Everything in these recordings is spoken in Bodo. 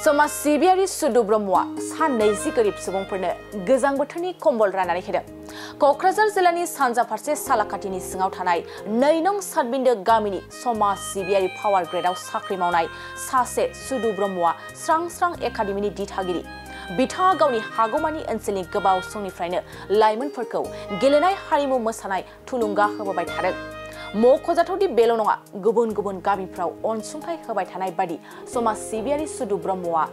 समाज सिबियारि सुदु ब्रह्मआ सान 20 गोरिब सुबुंफोरनो गोजां बोथोरनि कम्बल राननानै होदों। क'क्राझार जिल्लानि सानजा फारसे सालाकाटिनि सिङाव थानाय 2 नं सातबिन्दो गामिनि समाज सिबियारि पावार ग्रेडआव साख्रि मावनाय सासे सुदु ब्रह्मआ स्रां स्रां एकाडेमिनि दिथागिरि। बिथाङा गावनि हागौमानि ओनसोलनि गोबाव समनिफ्रायनो लाइमोनफोरखौ गेलेनाय हारिमु मोसानाय थुलुंगा होबोबाय थादों। मख'जाथावदि बेल' नङा, गुबुन गुबुन गामिफ्राव अनसुंथाइ होबाय थानाय बादि समाज सिबियारि सुदु ब्रह्मआ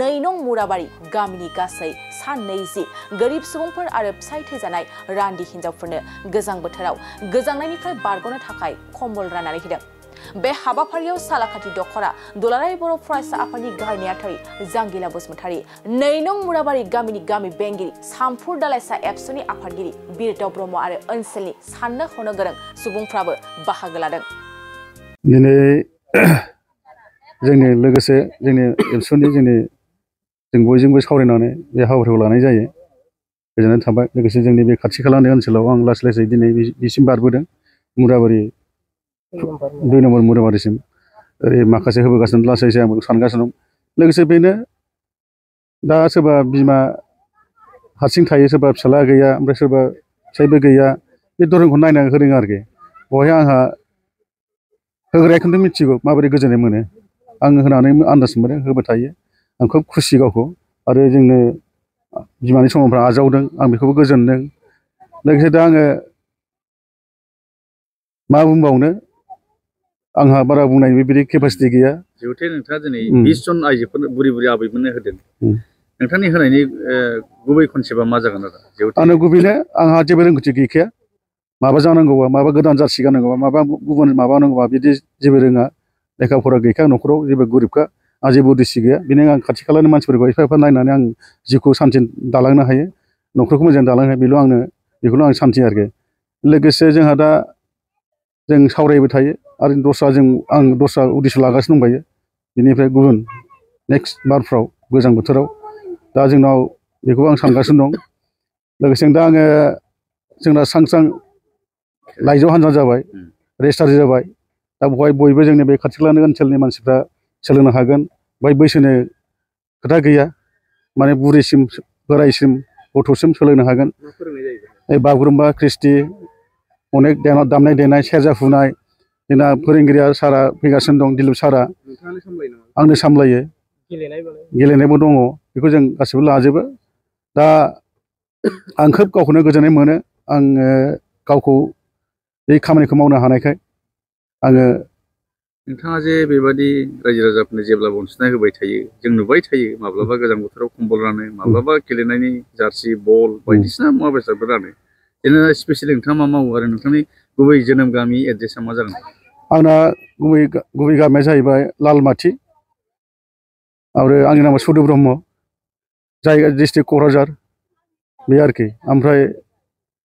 2 नं मुराबारि गामिनि गासै सान 20 गोरिब सुबुंफोर आरो फिसाय थैजानाय रान्दि हिन्जावफोरनो गोजां बोथोराव गोजांनायनिफ्राय बारग'नो थाखाय कम्बल राननानै होदों। बे हाबाफारियाव सालाकाटि दख'रा दुलाराय बर' फरायसा आफादनि गाहाय नेहाथारि जांगिला बसुमतारी, 2 नं मुराबारि गामिनि गामि बेंगिरि सामफुर दालाइसा एबसुनि आफादगिरि बिरदाव ब्रह्म आरो ओनसोलनि साननो हनो गोरों सुबुंफ्राबो बाहागो लादों। दिनै जोंनि लोगोसे जोंनि एबसुनि जों बयजोंबो सावरायनानै बे हाबाफारिखौ लानाय जायो। गोजोननाय थाबाय। लोगोसे जोंनि बे खाथि खालानि ओनसोलाव आं लासै लासै दिनै बिसिम बारबोदों। मुराबारि 2 नम्बर मुराबारिसिम ओरै माखासे होबोगासिनो लासै लासै आंबो सानगासिनो दं। लोगोसे बेनो दा सोरबा बिमा हारसिं थायो, सोरबा फिसाला गैया, ओमफ्राय सोरबा फिसायबो गैया, बे धरनखौ नायनानै होदों आरोखि। बहाय आंहा होग्राया खिन्थु मिथिगौ माबोरै गोजोननाय मोनो। आङो होनानै आन्दाज मोनो, होबाय थायो। आं खोब खुसि गावखौ, आरो जोंनो बिमानि समावफ्रा आजावदों, आं बेखौबो गोजोनदों। लोगोसे दा आङो मा बुंबावनो, आंहा बारा बुंनाय बेबायदि केपासिटि गैया। जिहेथु नोंथाङा दिनै 20 जन आइजोफोरनो बुरि आबैमोननो होदों, नोंथांनि होनायनि गुबै कनसेप्टआ मा जागोन आरो? आंनो गुबैनो आंहा जेबो रोंगौथि गैखाया। माबा जानांगौबा, माबा गोदान जार्सि गाननांगौबा, माबा गुबुन माबा नांगौबा, बिदि जेबो रोङा। लेखा फरा गैखाया, न'खराव जेबो गोरिबखा। आं जेबो उद्देश्य गैया। बेनो आं खाथि खालानि मानसिफोरखौ एफा एफा नायनानै आं जिउखौ सान्थि दालांनो हायो, न'खरखौ मोजां दालांनो हायो, बेखौल' आं सान्थि आरोखि। लोगोसे जोंहा दा जों सावरायबाय थायो, आरो आं दस्रा उद्देश्य लागासिनो दंबायो। बेनिफ्राय गुबुन नेक्स्ट बारफ्राव गोजां बोथोराव दा जोंनाव बेखौ आं सानगासिनो दं। लोगोसे दा आङो जोंना स्रां लाइजौ हान्जा जाबाय, रेजिस्टार जाबाय। दा बेवहाय बयबो जोंनि बे खाथि खालानि ओनसोलनि मानसिफ्रा सोलोंनो हागोन। बेवहाय बैसोनि खोथा गैया, माने बुरैसिम, बोरायसिम, गथ'सिम सोलोंनो हागोन। बागुरुम्बा, ख्रिस्टि, अनेक दामनाय देनाय, सेरजा हुनाय। जोंना फोरोंगिरिया सारा फैगासिनो दं, दिलिप सारा। आंनो सामलायो। गेलेनायबो दङ, बेखौ जों गासिबो लाजोबो। दा आं खोब गावखौनो गोजोननाय मोनो। आङो गावखौ बे खामानिखौ मावनो हानायखाय आङो। नोंथाङा जे बेबादि रायजो राजाफोरनो जेब्लाबो अनसुंथाइ होबाय थायो, जों नुबाय थायो। माब्लाबा गोजां बोथोराव कम्बल रानो, माब्लाबा गेलेनायनि जार्सि, बल बायदिसिना मुवा बेसादफोर रानो। जेनेबा स्पेसियेलि नोंथाङा मा मावो, आरो नोंथांनि गुबै जोनोम गामि एड्रेसा मा जागोन? आंना गुबै गामिया जाहैबाय लालमाथि, आरो आंनि नामा सुदु ब्रह्म, जायगा डिस्ट्रिक्ट क'क्राझार, बे आरोखि। ओमफ्राय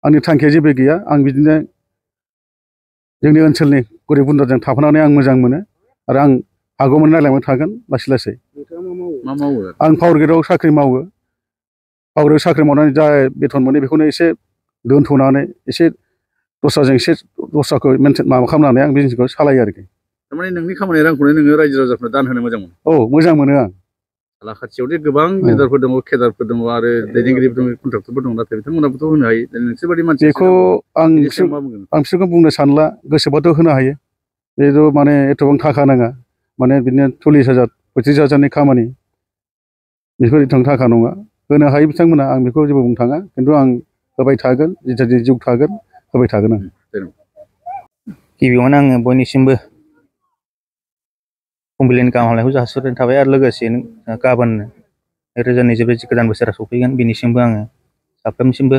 आंनि थांखिया जेबो गैया। आं बिदिनो जोंनि ओनसोलनि गोरिब गुन्द्राजों थाफानानै आं मोजां मोनो, आरो आं हागौमानि नायलांबाय थागोन लासै लासै। मा मावो? आं पावार ग्रेडआव साख्रि मावो। पावार ग्रेडआव साख्रि मावनानै जा बेथन मोनो बेखौनो एसे दोनथ'नानै एसे दस्राखौ माबा खालामनानै आं बिजनेसखौ सालायो आरोखि। थारमाने नोंनि खामानि रांखौनो नोङो रायजो राजाफोरनो दान होनो मोजां मोनो? औ, मोजां मोनो आं। सालाकाटियावदि गोबां लिडारफोर दङ, केडारफोर दङ, आरो दैदेनगिरिफोर दङ, कन्ट्राक्टरफोर दङ, नाथाय बिथांमोनाबोथ' होनो हायो। नोंसोरबादि मानसि बेखौ आं बिसोरखौ बुंनो सानला। गोसोबाथ' होनो हायो। बेथ' माने एथ'बां थाखा नाङा, माने बिदिनो 40,000 35,000नि खामानि, बेफोर एथबां थाखा नङा। होनो हायो बिथांमोना, आं बेखौ जेबो बुंनो थाङा। खिन्थु आं होबाय थागोन, जिथिया जिउ थागोन होबाय थागोन आं। गिबियावनो आङो बयनिसिमबो फुंबिलिनि गाहाम हामलायनायखौ जासिहरनाय थाबाय, आरो लोगोसेनो गाबोन 2024 गोदान बोसोरा सफैगोन, बेनिसिमबो आङो साफ्रोमसिमबो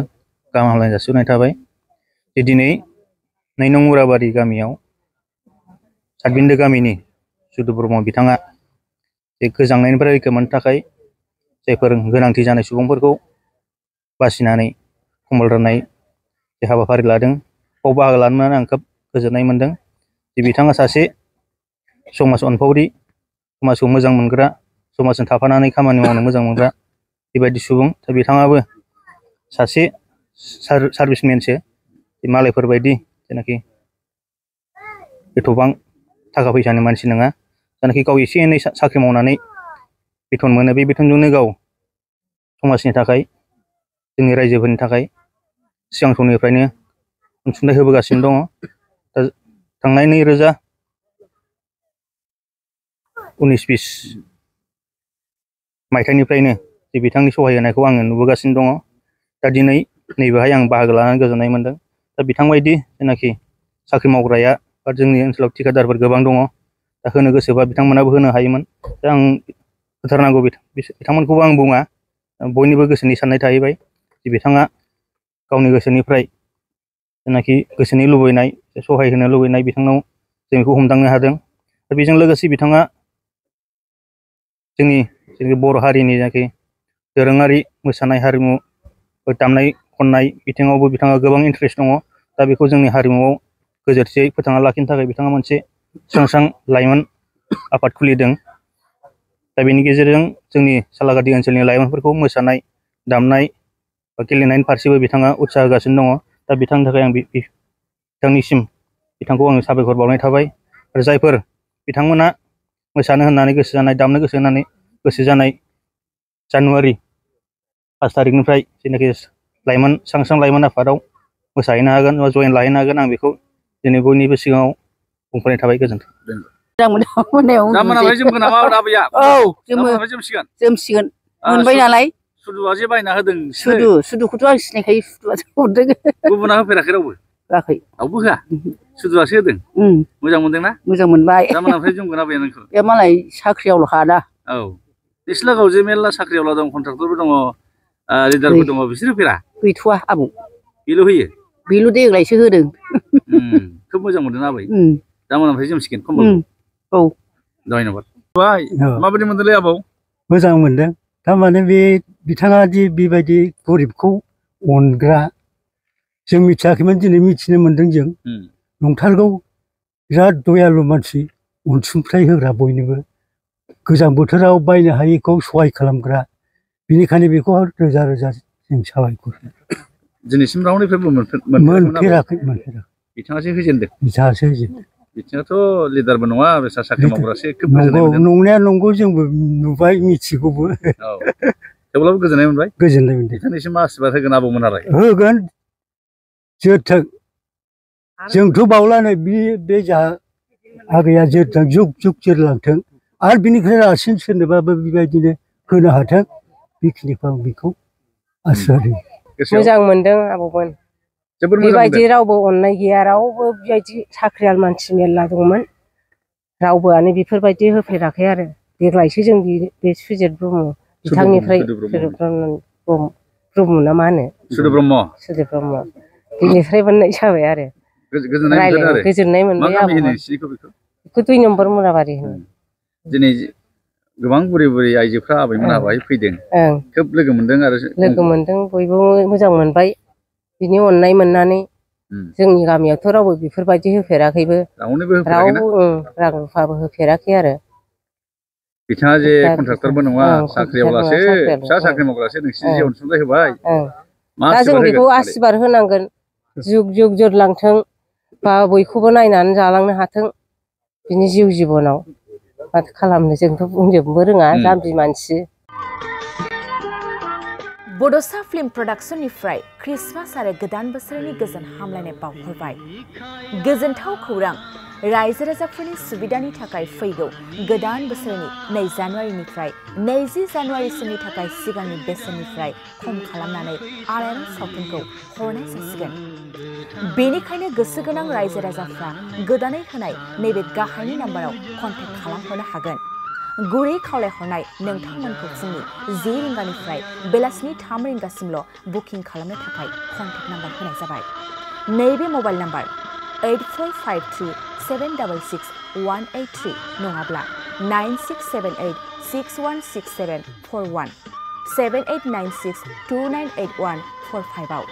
गाहाम हामलायनाय जासिहरनाय थाबाय। दिनै 2 नं मुराबारि गामियाव सातबिन्दो गामिनि सुदु ब्रह्म बिथाङा बे गोजांनायनिफ्राय रैखा मोननो थाखाय जायफोर गोनांथि जानाय सुबुंफोरखौ बासिनानै कम्बल राननाय जे हाबाफारि लादों, बाव बाहागो लानानै आं खोब गोजोननाय मोनदों। बिथाङा सासे समाज अनफावरि, समाजखौ मोजां मोनग्रा, समाजजों थाफानानै खामानि मावनो मोजां मोनग्रा बेबायदि सुबुं। दा बिथाङाबो सासे सार्भिसमेनसो, मालायफोरबायदि जेनाखि एथबां थाखा फैसानि मानसि नङा, जायनाखि गाव एसे एनै साख्रि मावनानै बेथन मोनो बे बेथनजोंनो गाव समाजनि थाखाय जोंनि रायजोफोरनि थाखाय सिगां समनिफ्रायनो अनसुंथाइ होबोगासिनो दङ दा थांनाय 2019-20 मायथाइनिफ्रायनो जे बिथांनि सहाय होनायखौ आङो नुबोगासिनो दङ दा दिनै नैबेहाय आं बाहागो लानानै गोजोननाय मोनदों दा बिथांबायदि जेनाखि साख्रि मावग्राया बा जोंनि ओनसोलाव थिकादारफोर गोबां दङ दा होनो गोसोबा बिथांमोनाबो होनो हायोमोन दा आं होथारनांगौ बिथांमोनखौबो आं बुङा बयनिबो गोसोनि साननाय थाहैबाय जे बिथाङा गावनि गोसोनिफ्राय जेनाखि गोसोनि लुबैनाय सहाय होनो लुबैनाय बिथांनाव जों बेखौ हमदांनो हादों दा बेजों लोगोसे बिथाङा जोंनि बर' हारिनि जायखि दोरोङारि मोसानाय हारिमु दामनाय खननाय बिथिङावबो बिथाङा गोबां इन्टारेस्ट दङ दा बेखौ जोंनि हारिमुआव गोजोरथियै फोथांना लाखिनो थाखाय बिथाङा मोनसे स्रां लाइमोन आफाद खुलिदों दा बेनि गेजेरजों जोंनि सालाकाटि ओनसोलनि लाइमोनफोरखौ मोसानाय दामनाय बा गेलेनायनि फारसेबो बिथाङा उत्साह होगासिनो दङ दा बिथांनि थाखाय आं बिथांनिसिम बिथांखौ आङो साबायखर बावनाय थाबाय आरो जायफोर बिथांमोना मोसानो होननानै गोसो जानाय दामनो गोसो जानाय जानुवारि 5 तारिखनिफ्राय जेनाखि स्रां लाइमोन आफादाव मोसाहैनो हागोन बा जयेन लाहैनो हागोन आं बेखौ दिनै बयनिबो सिगाङाव बुंफोरनाय थाबाय गोजोन्थों। दा मोनाबाय जोमगोन नामा आबैया? औ जोमसिगोन मोनबाय नालाय सुदुआ जे बायना होदों सुदुखौथ' आं सिनायखायो सुदुआसो हरदों गुबुना होफेराखै रावबो होआखै रावबो होआ सुदुआसो होदों मोजां मोनदोंना मोजां मोनबाय दा मोनानिफ्राय जोमगोन आबैया नोंखौ बे मालाय साख्रियावल'खा दा औ नोंसोर लागोआव जे मेरला साख्रियावला दं कन्ट्राक्टरबो दङ लिडारफोर दङ बिसोर होफेरा गैथ'वा आबौ बेल' होयो बेल' देग्लायसो होदों खोब मोजां मोनदों आबै दा मोनानिफ्राय जोमसिगोन कम्बल औ धन्यबाद माबायदि मोनदोंलै आबौ मोजां मोनदों थारमाने बे बिथाङा दि बेबायदि गरिबखौ अनग्रा जों मिथियाखैमोन दिनै मिथिनो मोनदों जों नंथारगौ बिराद दयालु मानसि अनसुंथाइ होग्रा बयनोबो गोजां बोथोराव बायनो हायैखौ सहाय खालामग्रा बेनिखायनो बेखौ रोजा रोजा जों साबायखर दिनैसिम रावनिफ्रायबो मोनफेराखै बिथाङासो होजेनदों बिथाङासो होजेनदों बिथाङाथ' लिडारबो नङा बेसा साख्रि मावग्रासो खोब नंगौ नंनाया नंगौ जोंबो नुबाय मिथिगौबो थेवब्लाबो गोजोननाय मोनबाय मोनदों बिथांनिसिम आशीर्बाद होगोन आबौमोनालाय होगोन जोरथों जोंथ' बावलानो बे जाहा आगैया जोरथों जुग जुग जोरलांथों आरो बिनिफ्राय रासिन सोरनोबाबो बेबायदिनो होनो हाथों बेखिनिखौ आं बेखौ आसा होयो मोजां मोनदों आबौमोन बेबायदि रावबो अननाय गैया रावबो बेबायदि साख्रियाल मानसि मेरला दंमोन रावबोआनो बेफोरबायदि होफेराखै आरो देग्लायसो जों बे सुजित ब्रह्म बिथांनिफ्राय ब्रह्म ना मा होनो सुजित ब्रह्म बिनिफ्राय मोननाय जाबाय आरो गोजोननाय मोनबाय आबौमोन बेखौ 2 नम्बर मुराबारि होनो दिनै गोबां बुरि बुरि आइजोफ्रा आबैमोना बाहाय फैदों खोब लोगो मोनदों आरो लोगो मोनदों बयबो मोजां मोनबाय बिनि अननाय मोननानै जोंनि गामियावथ' रावबो बेफोरबायदि होफेराखैबो रावबो रां रुफाबो होफेराखै आरो बिथाङा जे कन्ट्राक्टरबो नङा साख्रियावलासो फिसा साख्रि मावग्रासो नोंसोर जे अनसुंथाइ होबाय दा जों बेखौ आशीर्बाद होनांगोन जुग जुग जोरलांथों बा बयखौबो नायनानै जालांनो हाथों बिनि जिउ जिबनाव माथो खालामनो जोंथ' बुंजोबनोबो रोङा जाम्बि मानसि बड'सा फिल्म प्रडाक्शननिफ्राय क्रिसमास आरो गोदान बोसोरनि गोजोन हामलायनाय बावहरबाय गोजोनथाव खौरां रायजो राजाफोरनि सुबिदानि थाखाय फैगौ गोदान बोसोरनि 2 जानुवारिनिफ्राय 20 जानुवारिसिमनि थाखाय सिगांनि बेसेननिफ्राय खम खालामनानै आलायारन सावथुनखौ हरनाय जासिगोन बेनिखायनो गोसो गोनां रायजो राजाफ्रा गोदानै होनाय नैबे गाहायनि नाम्बाराव कन्टेक्ट खालामहरनो हागोन गुरै खावलायहरनाय नोंथांमोनखौ फुंनि 10 रिंगानिफ्राय बेलासिनि 3 रिंगासिमल' बुकिं खालामनो थाखाय कन्टेक्ट नाम्बार होनाय जाबाय नैबे मबाइल नाम्बार 8453766183 नङाब्ला 9678616741 7896298145 आव